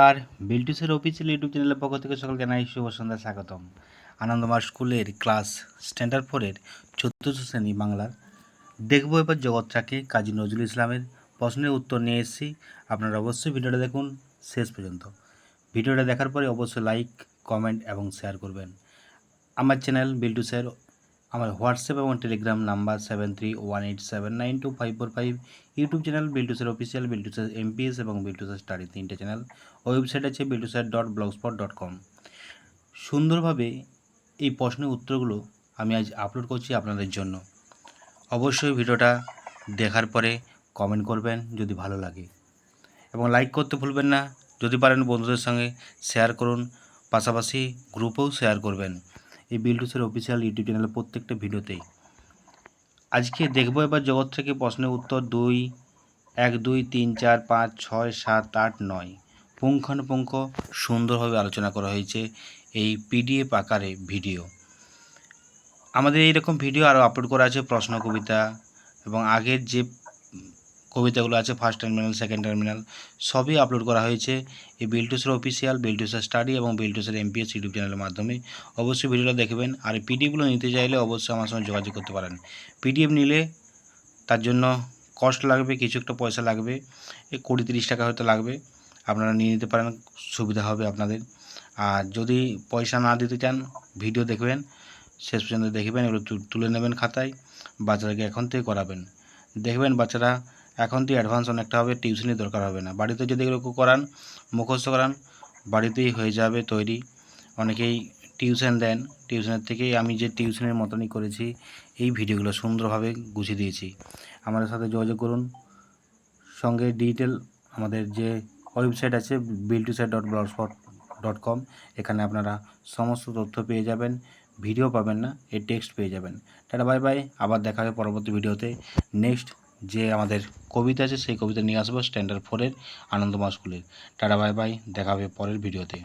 আর বিল্টুসের official YouTube চ্যানেলের পক্ষ থেকে সকল জানাই শুভ সন্ধ্যা স্বাগতম। আনন্দমার স্কুলের ক্লাস স্ট্যান্ডার্ড ফোরের চতুর্থ শ্রেণী বাংলার দেখবো এবার জগৎটাকে কাজী নজরুল ইসলামের প্রশ্নের উত্তর নিয়ে এসেছি। আপনারা অবশ্যই ভিডিওটা দেখুন শেষ পর্যন্ত। ভিডিওটা দেখার পরে অবশ্যই লাইক, কমেন্ট এবং শেয়ার করবেন। আমার চ্যানেল বিল্টুসের আমার হোয়াটসঅ্যাপ এবং Telegram number 7318792545, YouTube channel Biltusar official, Biltusar MPS এবং বিল্টুসের স্টাডি, তিনটে চ্যানেল। ওয়েবসাইট আছে biltusar.blogspot.com। সুন্দরভাবে এই প্রশ্নের উত্তরগুলো আমি আজ আপলোড করছি আপনাদের জন্য। অবশ্যই ভিডিওটা দেখার পরে কমেন্ট করবেন যদি ভালো লাগে, এবং লাইক করতে ভুলবেন না। যদি পারেন বন্ধুদের সঙ্গে শেয়ার করুন, পাশাপাশি গ্রুপেও শেয়ার করবেন এই বিল্টুসের অফিসিয়াল ইউটিউব চ্যানেলের প্রত্যেকটা ভিডিওতেই। আজকে দেখব এবার জগৎ থেকে প্রশ্নের উত্তর 1, 2, 3, 4, 5, 6, 7, 8, 9 পুঙ্খানুপুঙ্খ সুন্দরভাবে আলোচনা করা হয়েছে এই পিডিএফ আকারে ভিডিও। আমাদের এইরকম ভিডিও আরও আপলোড করা আছে, প্রশ্ন কবিতা এবং আগের যে কবিতাগুলো আছে ফার্স্ট টার্মিনাল, সেকেন্ড টার্মিনাল, সবই আপলোড করা হয়েছে এই বিল্টুসের অফিসিয়াল, বিল্টুসের স্টাডি এবং বিল্টুসের এমপিএস ইউটিউব চ্যানেলের মাধ্যমে। অবশ্যই ভিডিওটা দেখবেন। আর এই পিডিএফগুলো নিতে চাইলে অবশ্যই আমার সঙ্গে যোগাযোগ করতে পারেন। পিডিএফ নিলে তার জন্য কস্ট লাগবে, কিছু একটা পয়সা লাগবে, এই 20-30 টাকা হয়তো লাগবে। আপনারা নিয়ে নিতে পারেন, সুবিধা হবে আপনাদের। আর যদি পয়সা না দিতে চান, ভিডিও দেখবেন, শেষ পর্যন্ত দেখবেন, এগুলো তুলে নেবেন খাতায়, বাচ্চাদেরকে এখন থেকে করাবেন। দেখবেন বাচ্চারা এখন থেকে অ্যাডভান্স অনেকটা হবে, টিউশনের দরকার হবে না। বাড়িতে যদি এগুলো করান, মুখস্থ করান, বাড়িতেই হয়ে যাবে তৈরি। অনেকেই টিউশন দেন, টিউশনের থেকেই আমি যে টিউশনের মতনই করেছি, এই ভিডিওগুলো সুন্দরভাবে গুছিয়ে দিয়েছি। আমাদের সাথে যোগাযোগ করুন। সঙ্গে ডিটেল আমাদের যে ওয়েবসাইট আছে biltusar.blogspot.com, এখানে আপনারা সমস্ত তথ্য পেয়ে যাবেন। ভিডিও পাবেন না, এই টেক্সট পেয়ে যাবেন। টাটা বাই বাই, আবার দেখা হবে পরবর্তী ভিডিওতে। নেক্সট যে আমাদের কবিতা আছে সেই কবিতা নিয়ে আসবো স্ট্যান্ডার্ড ফোরের আনন্দমা স্কুলের। টাটা বাই বাই, দেখা হবে পরের ভিডিওতে।